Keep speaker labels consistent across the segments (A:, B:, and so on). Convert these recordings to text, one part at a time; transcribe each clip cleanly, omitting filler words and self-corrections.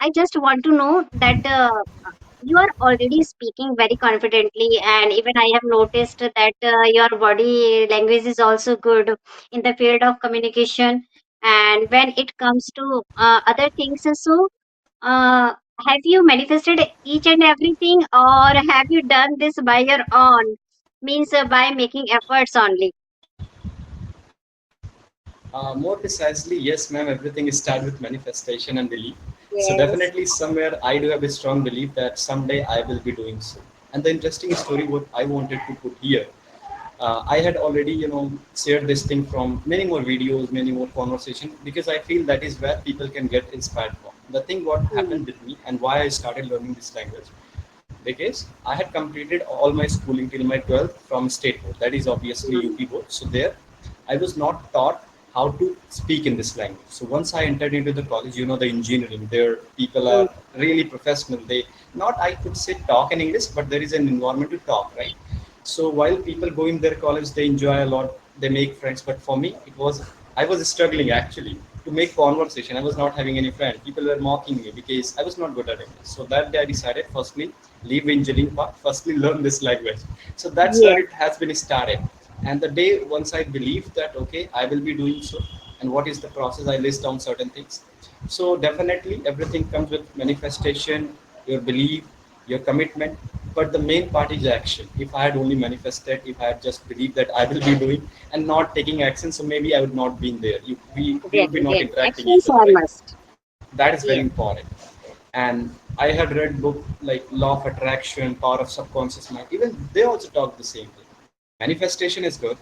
A: I just want to know that you are already speaking very confidently, and even I have noticed that your body language is also good in the field of communication. And when it comes to other things, so uh, have you manifested each and everything, or have you done this by your own? Means by making efforts only.
B: More precisely, yes, ma'am. Everything is started with manifestation and belief. So
A: Yes.
B: definitely, somewhere I do have a strong belief that someday I will be doing so. And the interesting story, what I wanted to put here, I had already, shared this thing from many more videos, many more conversation, because I feel that is where people can get inspired from. The thing what
A: Hmm.
B: happened with me and why I started learning this language, because I had completed all my schooling till my 12th from state board. That is obviously
A: Hmm.
B: UP board. So there, I was not taught how to speak in this language. So once I entered into the college, the engineering, there people
A: Hmm.
B: are really professional. They not I could say talk in English, but there is an environment to talk, right? So while people go in their college, they enjoy a lot, they make friends. But for me, I was struggling actually to make conversation. I was not having any friend. People were mocking me because I was not good at English. So that day I decided, firstly, leave engineering part, firstly learn this language. So that's where
A: Yes.
B: it has been started. And the day once I believed that okay, I will be doing so, and what is the process, I list down certain things. So definitely everything comes with manifestation, your belief, your commitment, but the main part is action. If I had only manifested, if I had just believed that I will be doing and not taking action, so maybe I would not be in there. We would be
A: Really,
B: not
A: really.
B: interacting each
A: Actions
B: other,
A: are
B: right?
A: must.
B: That is very
A: Yes.
B: important. And I had read book like Law of Attraction, Power of Subconscious Mind. Even they also talk the same thing. Manifestation is good.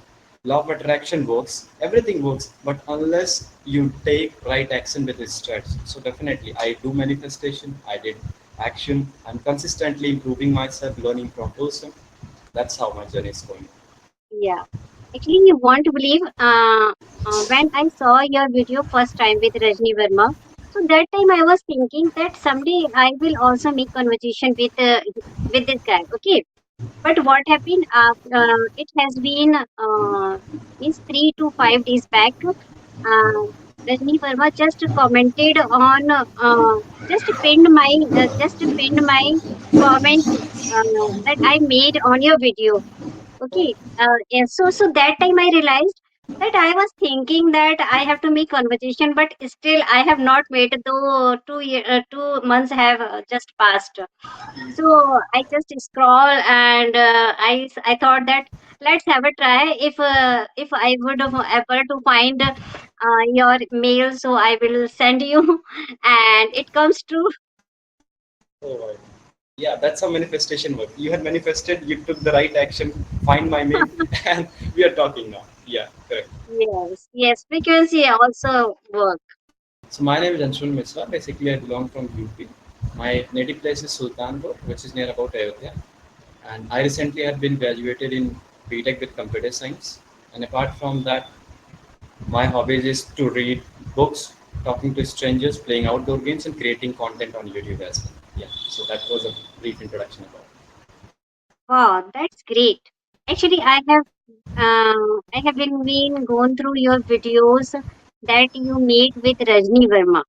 B: Law of attraction works. Everything works, but unless you take right action with its steps. So definitely, I do manifestation. I did action. I'm consistently improving myself, learning from person. That's how my journey is going.
A: Yeah. Actually, you won't believe when I saw your video first time with Rajni Verma. So that time I was thinking that someday I will also make conversation with this guy. Okay. But what happened? It has been means 3 to 5 days back. Uh, Rajni Verma just commented on just pinned my comment that I made on your video. Okay. Yeah, so that time I realized that I was thinking that I have to make conversation, but still I have not made, though 2 months have just passed. So I just scroll, and I thought that let's have a try. If I would have able to find your mail, so I will send you, and it comes true.
B: Oh, right. Yeah, that's how manifestation works. You had manifested, you took the right action, find my mail, and we are talking now. Yeah, correct.
A: Yes, yes, frequency also work.
B: So my name is Anshul Misra. Basically, I belong from UP. My native place is Sultanpur, which is near about Ayodhya. And I recently had been graduated in BTech with computer science. And apart from that, my hobbies is to read books, talking to strangers, playing outdoor games, and creating content on YouTube as well. Yeah. So that was a brief introduction about.
A: Wow, that's great. Actually, I have been going through your videos that you made with Rajni Verma.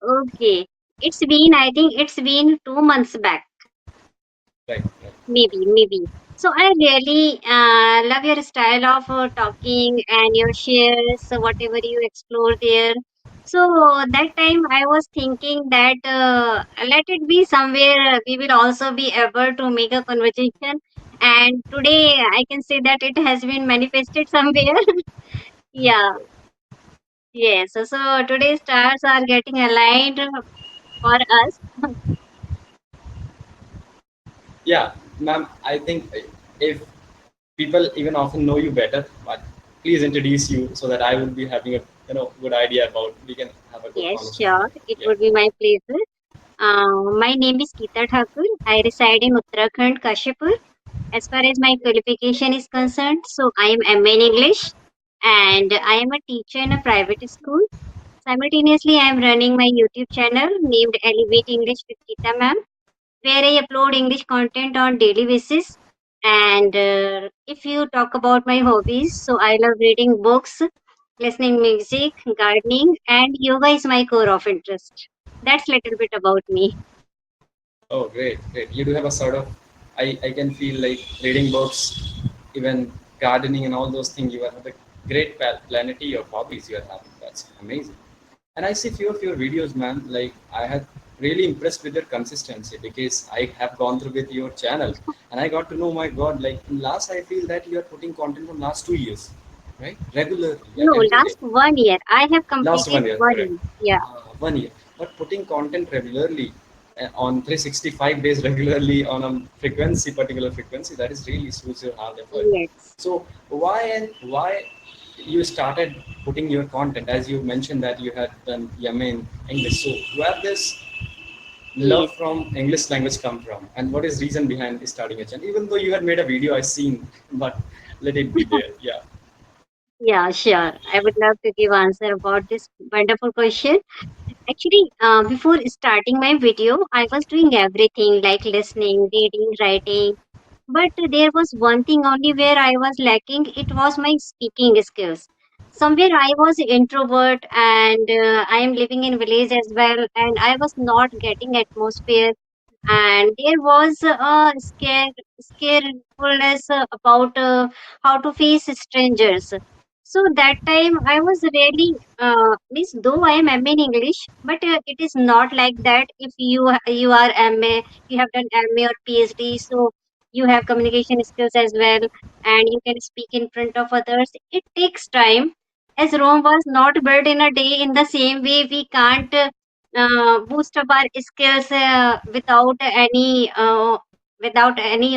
A: Okay, I think it's been 2 months back,
B: Right. Right.
A: maybe. So I really love your style of talking and your shares, whatever you explore there. So that time I was thinking that let it be somewhere we will also be able to make a conversation. And today I can say that it has been manifested somewhere. Yeah, yes. So today's stars are getting aligned for us.
B: Yeah, ma'am. I think if people even often know you better, but please introduce you so that I would be having a good idea about we can have a good
A: Yes,
B: conversation.
A: sure. It
B: Yeah.
A: would be my pleasure. My name is Geeta Thakur. I reside in Uttarakhand, Kashipur. As far as my qualification is concerned, so I am MA in English, and I am a teacher in a private school. Simultaneously, I am running my YouTube channel named Elevate English with Geeta Ma'am, where I upload English content on daily basis. And if you talk about my hobbies, so I love reading books. Listening music, gardening, and yoga is my core of interest. That's little bit about me.
B: Oh, great, great. You do have a sort of, I can feel like reading books, even gardening and all those things. You have a great plenty of hobbies you are having. That's amazing. And I see few of your videos, man. Like I have really impressed with your consistency because I have gone through with your channel and I got to know, my God, like in last I feel that you are putting content from last 2 years, right? Regularly,
A: No,
B: every day.
A: last 1 year. I have
B: Last
A: completed
B: one year,
A: one
B: correct.
A: year. Yeah.
B: 1 year. But putting content regularly on 365 days regularly on a frequency, particular frequency, that is really suits your hard effort.
A: Yes.
B: So why you started putting your content as you mentioned that you had done MA in English. So where this
A: Yes.
B: love from English language come from, and what is reason behind starting a channel? Even though you had made a video, I seen, but let it be there. Yeah.
A: Yeah, sure. I would love to give answer about this wonderful question. Actually, before starting my video, I was doing everything like listening, reading, writing. But there was one thing only where I was lacking. It was my speaking skills. Somewhere I was introvert and I am living in village as well, and I was not getting atmosphere, and there was a scarefulness about how to face strangers. So that time I was really means though I am MA in English, but it is not like that. If you are MA, you have done MA or PhD, so you have communication skills as well, and you can speak in front of others. It takes time, as Rome was not built in a day. In the same way, we can't boost up our skills without any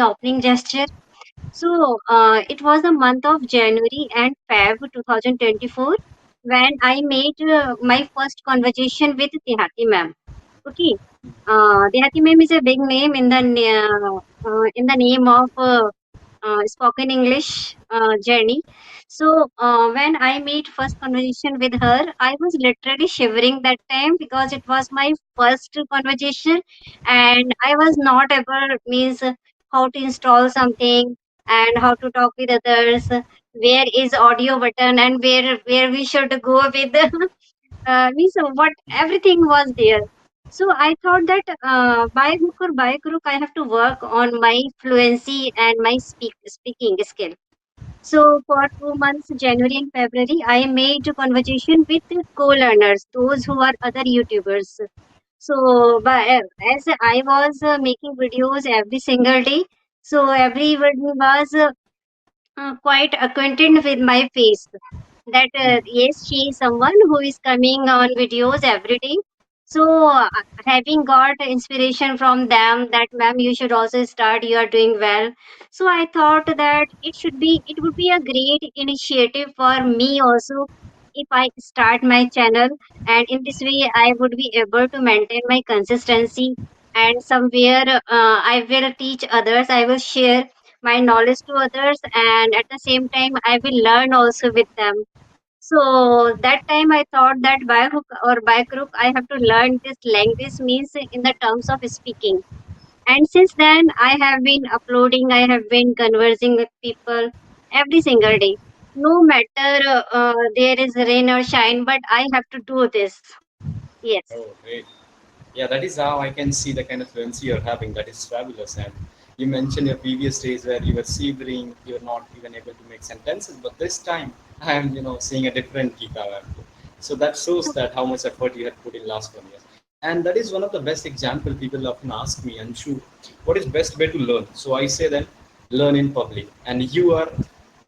A: opening gesture. So it was the month of January and Feb 2024 when I made my first conversation with Tihati ma'am. Okay, Tihati ma'am is a big name in in the name of spoken English journey. So when I made first conversation with her, I was literally shivering that time because it was my first conversation, and I was not able means how to install something and how to talk with others. Where is audio button and where we should go with means what everything was there. So I thought that by hook or by crook, I have to work on my fluency and my speaking skill. So for 2 months, January and February, I made a conversation with co-learners, those who are other YouTubers. So as I was making videos every single day, so everyone was quite acquainted with my face, that yes, she is someone who is coming on videos every day. So having got inspiration from them that ma'am, you should also start, you are doing well. So I thought that it would be a great initiative for me also if I start my channel, and in this way I would be able to maintain my consistency, and somewhere I will teach others, I will share my knowledge to others, and at the same time I will learn also with them. So that time I thought that by hook or by crook, I have to learn this language means in the terms of speaking. And since then, I have been uploading, I have been conversing with people every single day. No matter there is rain or shine, but I have to do this. Yes.
B: Oh, great. Yeah, that is how I can see the kind of fluency you're having. That is fabulous. And you mentioned your previous days where you were shivering, you're not even able to make sentences. But this time, I am, seeing a different Geeta. So that shows that how much effort you had put in last 1 year. And that is one of the best example people often ask me, and shoot, what is best way to learn? So I say then, learn in public. And you are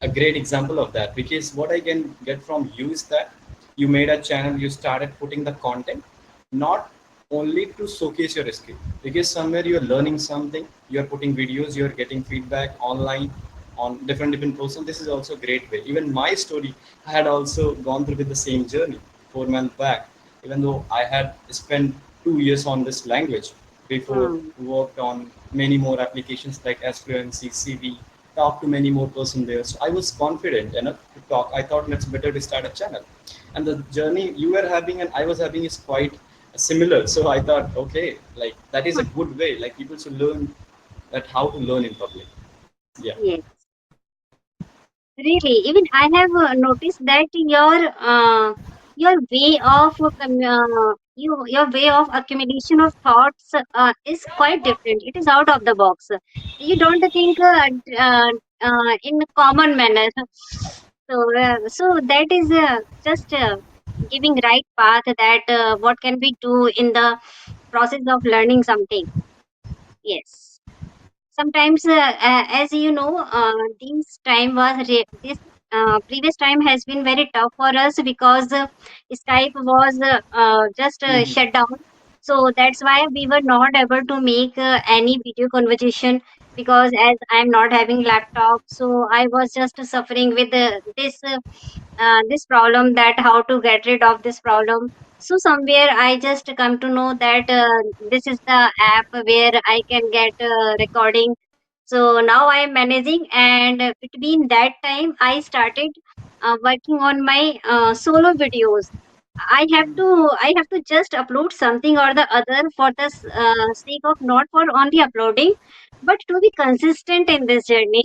B: a great example of that because what I can get from you is that you made a channel, you started putting the content, not only to showcase your skill because somewhere you're learning something, you're putting videos, you're getting feedback online on different person. This is also a great way. Even my story, I had also gone through with the same journey 4 months back. Even though I had spent 2 years on this language before,
A: Hmm.
B: worked on many more applications like as fluency CV, talked to many more person there, so I was confident enough to talk. I thought it's better to start a channel, and the journey you were having and I was having is quite similar. So I thought, okay, like that is a good way. Like people should learn that how to learn in public. Yeah.
A: Yes. Really, even I have noticed that your way of your way of accumulation of thoughts is quite different. It is out of the box. You don't think in a common manner. So that is just giving right path that what can we do in the process of learning something. Yes. Sometimes, as you know, this previous time has been very tough for us because Skype was just
B: Mhm.
A: shut down. So that's why we were not able to make any video conversation, because as I'm not having laptop, so I was just suffering with this problem, that how to get rid of this problem. So somewhere I just come to know that this is the app where I can get recording. So now I am managing, and between that time I started working on my solo videos. I have to just upload something or the other for the sake of, not for only uploading, but to be consistent in this journey.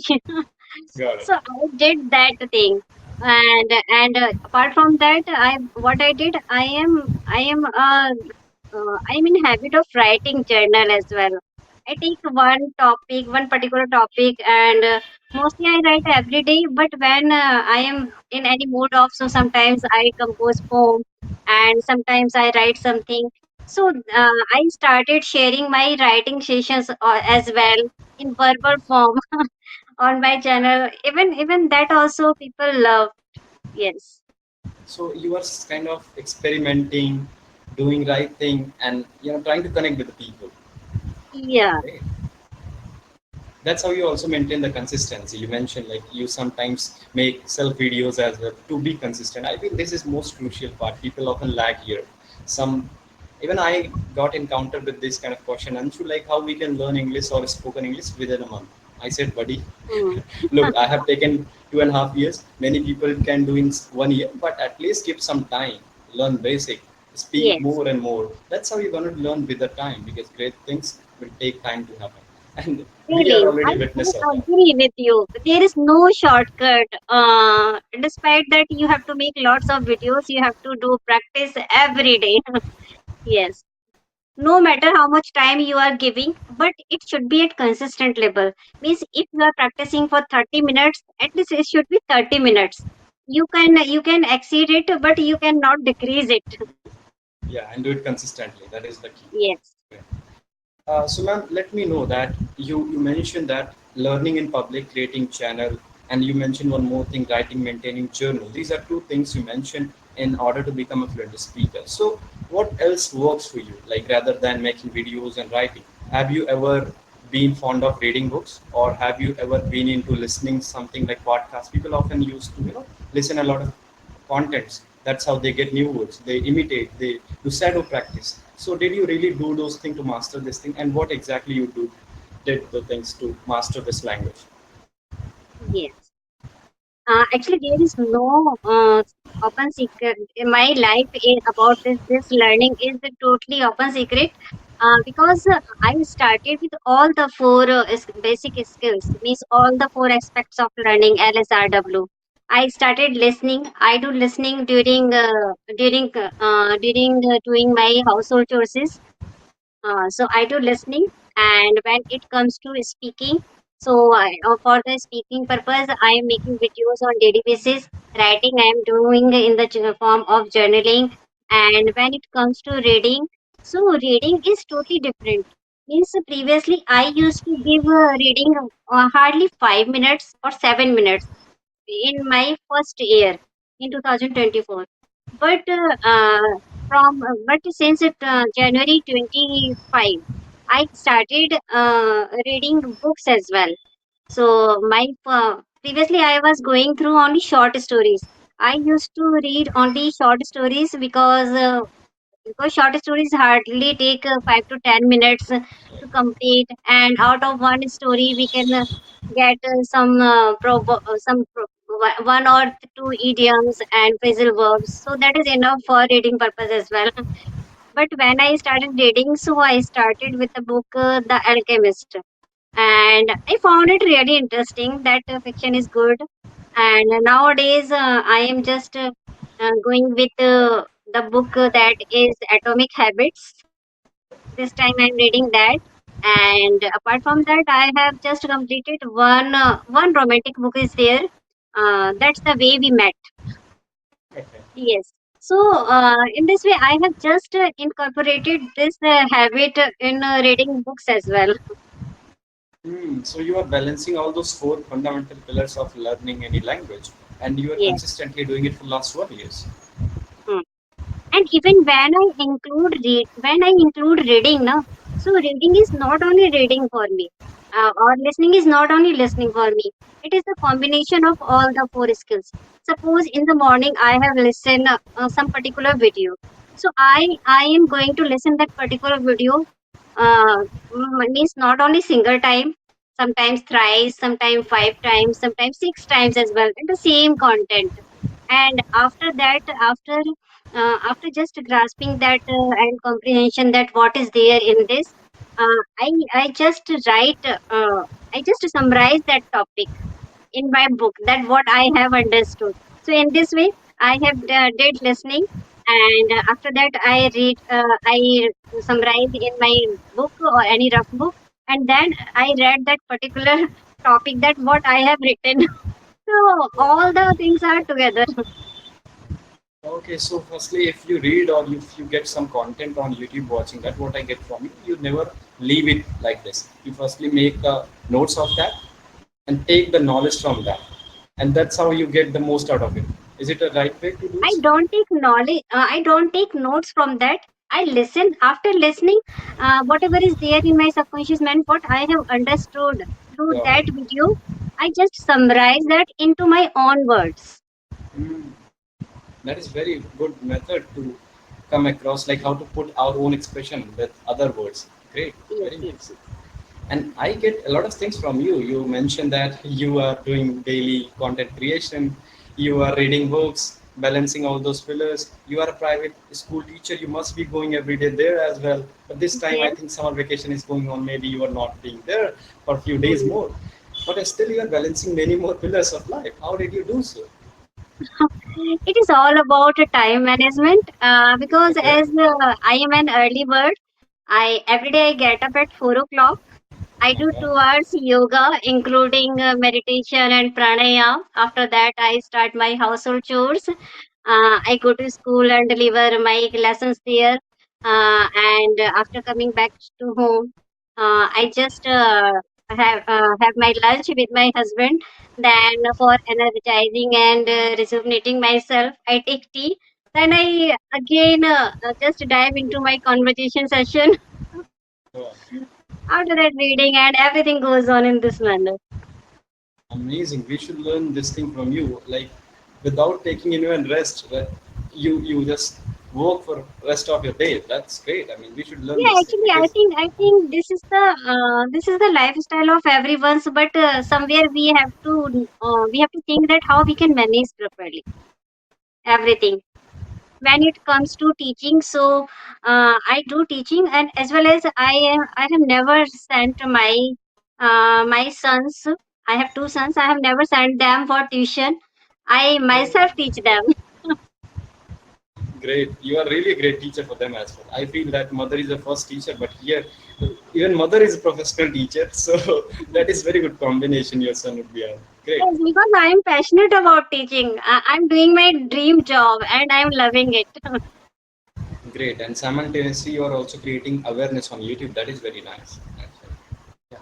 B: Got it.
A: So I did that thing, and apart from that, I did, I'm in habit of writing journal as well. I take one particular topic, and mostly I write every day. But when I am in any mood of, so sometimes I compose poem, and sometimes I write something. So I started sharing my writing sessions as well in verbal form on my channel. Even that also people love. Yes.
B: So you are kind of experimenting, doing right thing, and trying to connect with the people.
A: Yeah.
B: Right? That's how you also maintain the consistency. You mentioned like you sometimes make self videos as well to be consistent. I think this is most crucial part. People often lag here. Some Even I got encountered with this kind of question, and should like how we can learn English or spoken English within a month. I said, buddy,
A: Mm.
B: look, I have taken 2.5 years. Many people can do in 1 year, but at least give some time, learn basic, speak
A: Yes.
B: more and more. That's how you're going to learn with the time, because great things will take time to happen. And we are
A: Really,
B: already witness of
A: I
B: that.
A: agree with you. There is no shortcut. Despite that, you have to make lots of videos. You have to do practice every day. Yes. No matter how much time you are giving, but it should be at consistent level. Means if you are practicing for 30 minutes, at least it should be 30 minutes. You can exceed it, but you cannot decrease it.
B: Yeah, and do it consistently. That is the key.
A: Yes.
B: So, ma'am, let me know that you mentioned that learning in public, creating channel, and you mentioned one more thing, writing, maintaining journal. These are two things you mentioned in order to become a fluent speaker. So, what else works for you? Like rather than making videos and writing, have you ever been fond of reading books, or have you ever been into listening something like podcasts? People often used to listen a lot of contents. That's how they get new words. They imitate. They do shadow practice. So did you really do those things to master this thing? And what exactly you did the things to master this language?
A: Yes. Actually, there is no open secret. In my life about this learning is the totally open secret. Because I started with all the four basic skills, means all the four aspects of learning LSRW. I started listening. I do listening during doing my household chores. So I do listening, and when it comes to speaking, for the speaking purpose, I am making videos on daily basis. Writing, I am doing in the form of journaling, and when it comes to reading, so reading is totally different. Means previously I used to give reading hardly 5 minutes or 7 minutes in my first year in 2024. But since January 25, I started reading books as well. So my previously I was going through only short stories. I used to read only short stories because short stories hardly take 5 to 10 minutes to complete, and out of one story we can get one or two idioms and phrasal verbs. So that is enough for reading purpose as well. But when I started reading, so I started with the book The Alchemist, and I found it really interesting. That fiction is good, And nowadays I am just going with the book that is Atomic Habits. This time I'm reading that. And apart from that, I have just completed one romantic book is there. That's The Way We Met.
B: Okay.
A: Yes. So in this way I have just incorporated this habit in reading books as well.
B: So you are balancing all those four fundamental pillars of learning any language, and you are
A: Yes.
B: consistently doing it for last 1 years.
A: Hmm. And even when I include reading now, so reading is not only reading for me, or listening is not only listening for me. It is a combination of all the four skills. Suppose in the morning I have listened some particular video, so I am going to listen that particular video, means not only single time, sometimes thrice, sometimes 5 times, sometimes 6 times as well, and the same content. And after that, after just grasping that and comprehension that what is there in this, I just write, I just summarize that topic in my book, that what I have understood. So in this way, I have did listening, and after that I summarize in my book or any rough book, and then I read that particular topic that what I have written. So all the things are together.
B: Okay, so firstly, if you read or if you get some content on YouTube watching that, what I get from you, you never leave it like this. You firstly make notes of that and take the knowledge from that, and that's how you get the most out of it. Is it a right way to do
A: I
B: so?
A: don't take knowledge. I don't take notes from that. I listen. After listening, whatever is there in my subconscious mind, what I have understood through
B: Got
A: that
B: it.
A: video, I just summarize that into my own words.
B: Hmm. That is very good method to come across, like how to put our own expression with other words. Great,
A: Yes,
B: very
A: yes,
B: nice.
A: yes.
B: And I get a lot of things from you. You mentioned that you are doing daily content creation, you are reading books, balancing all those pillars. You are a private school teacher. You must be going every day there as well. But this time, I
A: Yes.
B: think summer vacation is going on. Maybe you are not being there for a few days
A: Mhm.
B: more. But still, you are balancing many more pillars of life. How did you do so?
A: It is all about time management. Because
B: Okay.
A: as I am an early bird, I every day I get up at 4 o'clock. I do
B: Okay.
A: 2 hours yoga, including meditation and pranayama. After that, I start my household chores. I go to school and deliver my lessons there. And after coming back to home, I just have my lunch with my husband. Then, for energizing and rejuvenating myself, I take tea. Then I again just dive into my conversation session.
B: Wow.
A: After that, reading and everything goes on in this manner.
B: Amazing. We should learn this thing from you. Like without taking even rest, you just work for rest of your day. That's great. I mean, we should learn
A: Yeah,
B: this thing
A: actually,
B: because
A: I think this is the lifestyle of everyone's. But somewhere we have to think that how we can manage properly everything when it comes to teaching. So I do teaching, and as well as I have never sent my sons. I have two sons. I have never sent them for tuition. I myself teach them.
B: great. You are really a great teacher for them as well. I feel that mother is the first teacher, but here even mother is a professional teacher. So that is very good combination. Your son would be a great.
A: Yes, because I am passionate about teaching. I'm doing my dream job and I'm loving it.
B: Great. And simultaneously, you are also creating awareness on YouTube. That is very nice. Yeah.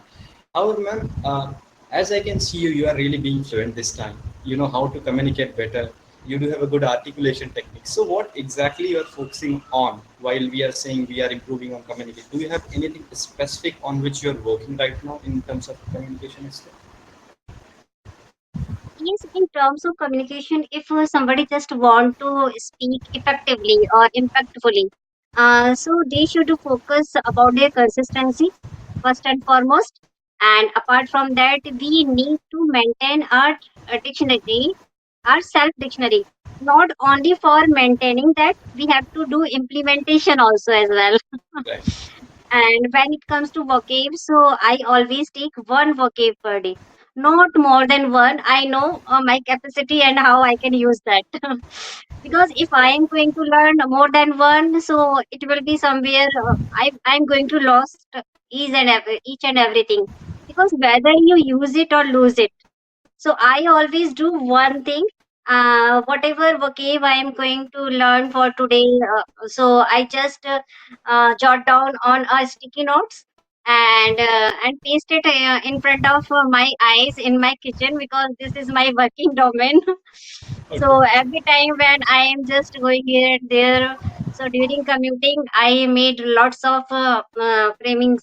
B: However, ma'am, as I can see you, you are really being fluent this time. You know how to communicate better. You do have a good articulation technique. So, what exactly you are focusing on while we are saying we are improving on communication? Do you have anything specific on which you are working right now in terms of communication skill?
A: Yes, in terms of communication, if somebody just want to speak effectively or impactfully, so they should focus about their consistency first and foremost. And apart from that, we need to maintain our dictionary, our self dictionary. Not only for maintaining that, we have to do implementation also as well.
B: Right.
A: And when it comes to vocab, so I always take one vocab per day. not more than one. I know my capacity and how I can use that. Because if I am going to learn more than one, so it will be somewhere I'm going to lost each and everything. Because whether you use it or lose it, so I always do one thing. Whatever vocab I am going to learn for today, so I just jot down on a sticky notes and paste it in front of my eyes in my kitchen because this is my working domain.
B: Okay.
A: So every time when I am just going here and there, so during commuting, I made lots of frame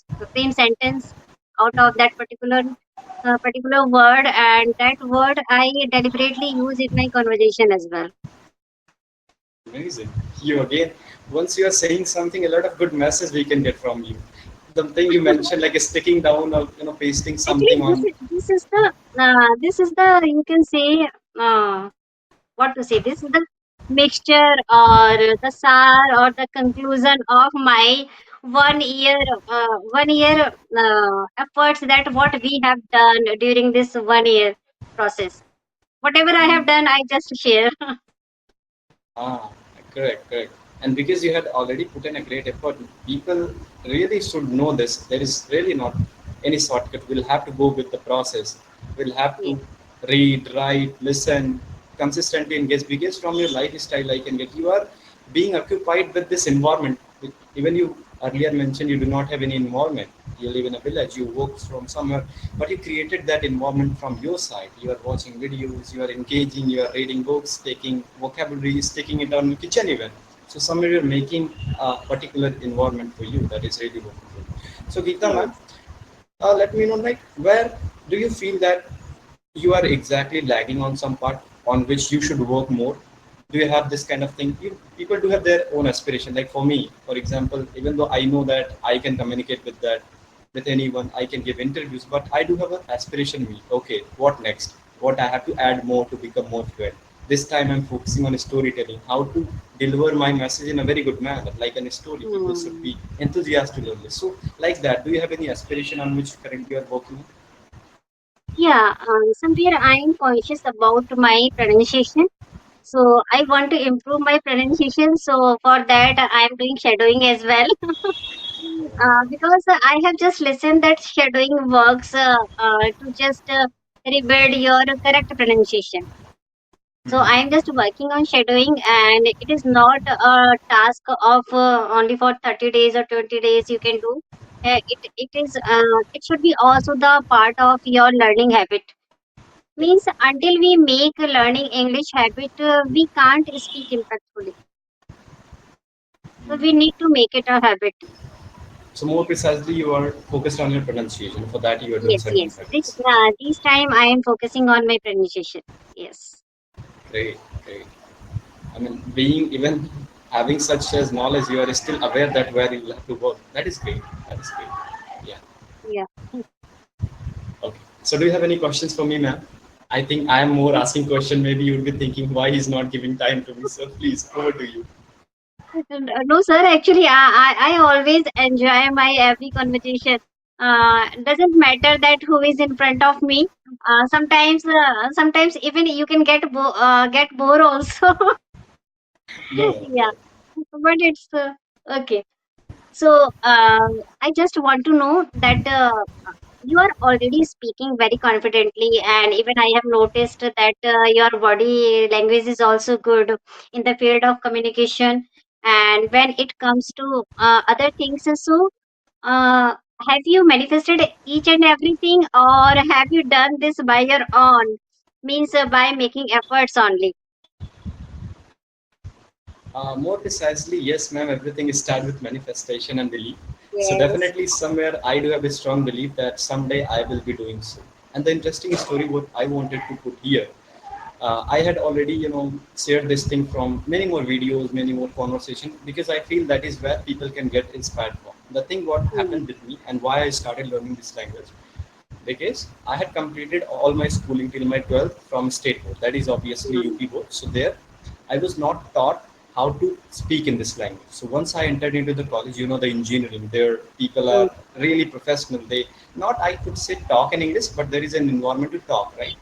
A: sentence out of that particular word, and that word I deliberately use in my conversation as well.
B: Amazing. You again, once you are saying something, a lot of good message we can get from you. The thing you mentioned, like sticking down or pasting
A: Actually,
B: something on.
A: this is the you can say uh, what to say. This is the mixture or the sar or the conclusion of my 1 year 1 year efforts that what we have done during this 1 year process. Whatever I have done, I just share.
B: Ah, correct, correct. And because you had already put in a great effort, people really should know this. There is really not any shortcut. We'll have to go with the process. We'll have
A: Yeah.
B: to read, write, listen, consistently engage. Because from your lifestyle, I can get you are being occupied with this environment. Even you earlier mentioned you do not have any involvement. You live in a village, you work from somewhere, but you created that environment from your side. You are watching videos, you are engaging, you are reading books, taking vocabulary, sticking it on the kitchen even. So somewhere you're making a particular environment for you that is really working for you. So Geeta ma'am,
A: Yes.
B: let me know, like, where do you feel that you are exactly lagging on some part on which you should work more? Do you have this kind of thing? People do have their own aspiration. Like for me, for example, even though I know that I can communicate with that with anyone, I can give interviews, but I do have an aspiration. Me, okay, what next? What I have to add more to become more fluent? This time I'm focusing on storytelling, how to deliver my message in a very good manner, like in a story. People should
A: Hmm.
B: be enthusiastic to learn this. So, like that, do you have any aspiration on which currently you are working on?
A: Yeah, somewhere I am conscious about my pronunciation. So I want to improve my pronunciation. So for that, I am doing shadowing as well. Because I have just listened that shadowing works to just rebuild your correct pronunciation. So I am just working on shadowing, and it is not a task of only for 30 days or 20 days you can do. It should be also the part of your learning habit. Means until we make learning English habit, we can't speak impactfully. So we need to make it a habit.
B: So more precisely, you are focused on your pronunciation. For that, you are doing
A: Yes,
B: certain
A: yes.
B: habits.
A: This time I am focusing on my pronunciation. Yes.
B: Great, great. I mean, being even having such as knowledge, you are still aware that where you have to work. That is great. That is great. Yeah.
A: Yeah.
B: Okay. So do you have any questions for me, ma'am? I think I am more asking question. Maybe you would be thinking why he's not giving time to me. So please, over to you.
A: No, sir. Actually, I always enjoy my every conversation. Doesn't matter that who is in front of me. Sometimes even you can get bored also.
B: No,
A: Yeah,
B: no.
A: but it's okay. So I just want to know that you are already speaking very confidently, and even I have noticed that your body language is also good in the field of communication. And when it comes to other things, so uh, have you manifested each and everything, or have you done this by your own? Means by making efforts only.
B: More precisely, yes, ma'am. Everything is started with manifestation and belief. So
A: Yes.
B: definitely, somewhere I do have a strong belief that someday I will be doing so. And the interesting story, what I wanted to put here, I had already, shared this thing from many more videos, many more conversations, because I feel that is where people can get inspired from. The thing what
A: Hmm.
B: happened with me and why I started learning this language, because I had completed all my schooling till my 12th from state board. That is obviously
A: Hmm.
B: UP board. So there, I was not taught how to speak in this language. So once I entered into the college, the engineering, there people
A: Hmm.
B: are really professional. They not I could say talk in English, but there is an environment to talk, right?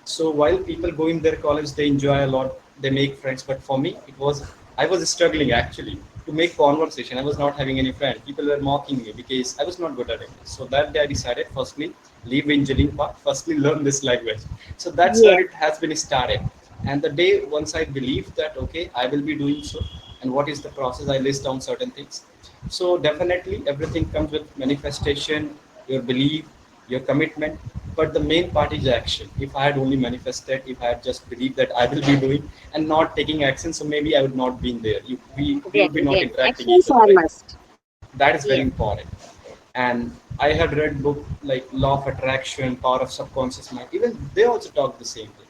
B: So while people go in their college, they enjoy a lot, they make friends. But for me, it was I was struggling actually to make conversation. I was not having any friend. People were mocking me because I was not good at it. So that day I decided firstly leave engineering part, firstly learn this language. So that's where
A: Yes,
B: it has been started. And the day once I believe that okay, I will be doing so, and what is the process, I list down certain things. So definitely everything comes with manifestation, your belief, your commitment, but the main part is action. If I had only manifested, if I had just believed that I will be doing and not taking action, so maybe I would not been there. We would be
A: yes,
B: not
A: yes.
B: interacting each
A: Actions
B: other,
A: are
B: right?
A: must.
B: That is very
A: Yes,
B: important. And I had read book like Law of Attraction, Power of Subconscious Mind. Even they also talk the same thing.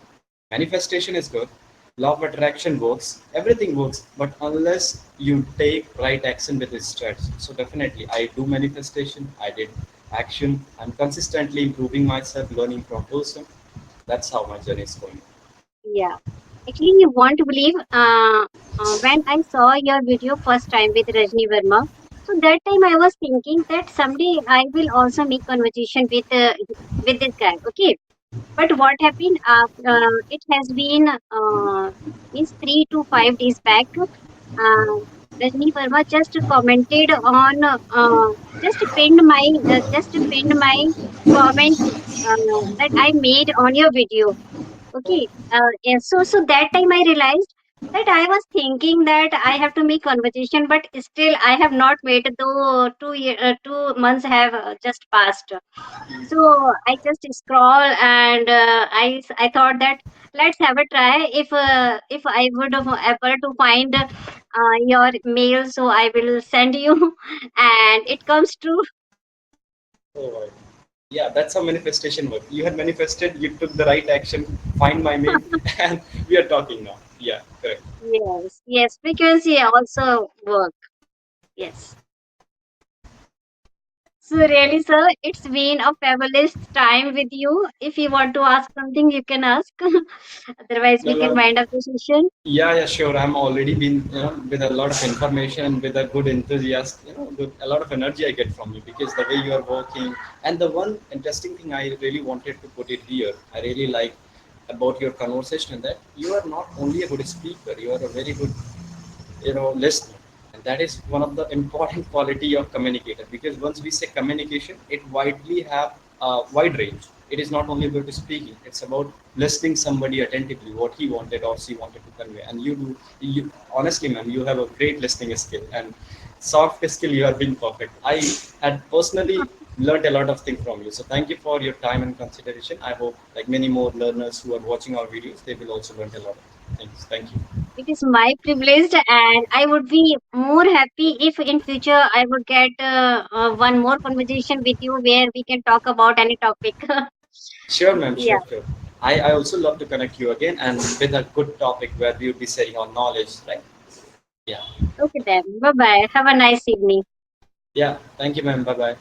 B: Manifestation is good. Law of attraction works. Everything works, but unless you take right action with its steps. So definitely, I do manifestation. I did action. I'm consistently improving myself, learning from person. That's how my journey is going.
A: yeah. Actually, you won't believe when I saw your video first time with Rajni Verma. So that time I was thinking that someday I will also make conversation with this guy. Okay, but what happened? It has been means 3 to 5 days back. Rajni Verma just commented on just pinned my comment that I made on your video. Okay. Yeah, so that time I realized that I was thinking that I have to make conversation, but still I have not made, though 2 months have just passed. So I just scroll and I thought that let's have a try. If I would have able to find your mail, so I will send you, and it comes true.
B: Oh, yeah, that's how manifestation works. You had manifested, you took the right action, find my mail, and we are talking now. Yeah, correct.
A: Yes, yes, frequency also work. Yes. So really, sir, it's been a fabulous time with you. If you want to ask something, you can ask. Otherwise,
B: No,
A: we can
B: no,
A: wind up the session.
B: yeah, yeah, sure. I'm already been, with a lot of information, with a good enthusiast, a lot of energy I get from you because the way you are working. And the one interesting thing I really wanted to put it here, I really like about your conversation that you are not only a good speaker, you are a very good listener, and that is one of the important quality of communicator, because once we say communication, it widely have a wide range. It is not only about speaking, it's about listening somebody attentively what he wanted or she wanted to convey. And you honestly, man, you have a great listening skill, and soft skill, you have been perfect. I had personally learned a lot of things from you, so thank you for your time and consideration. I hope like many more learners who are watching our videos, they will also learn a lot of things. Thank you.
A: It is my privilege, and I would be more happy if in future I would get one more conversation with you where we can talk about any topic.
B: Sure, ma'am.
A: Yeah.
B: Sure, sure. I also love to connect you again and with a good topic where we would be sharing our knowledge, right? Yeah.
A: Okay then. Bye bye. Have a nice evening.
B: Yeah. Thank you, ma'am. Bye bye.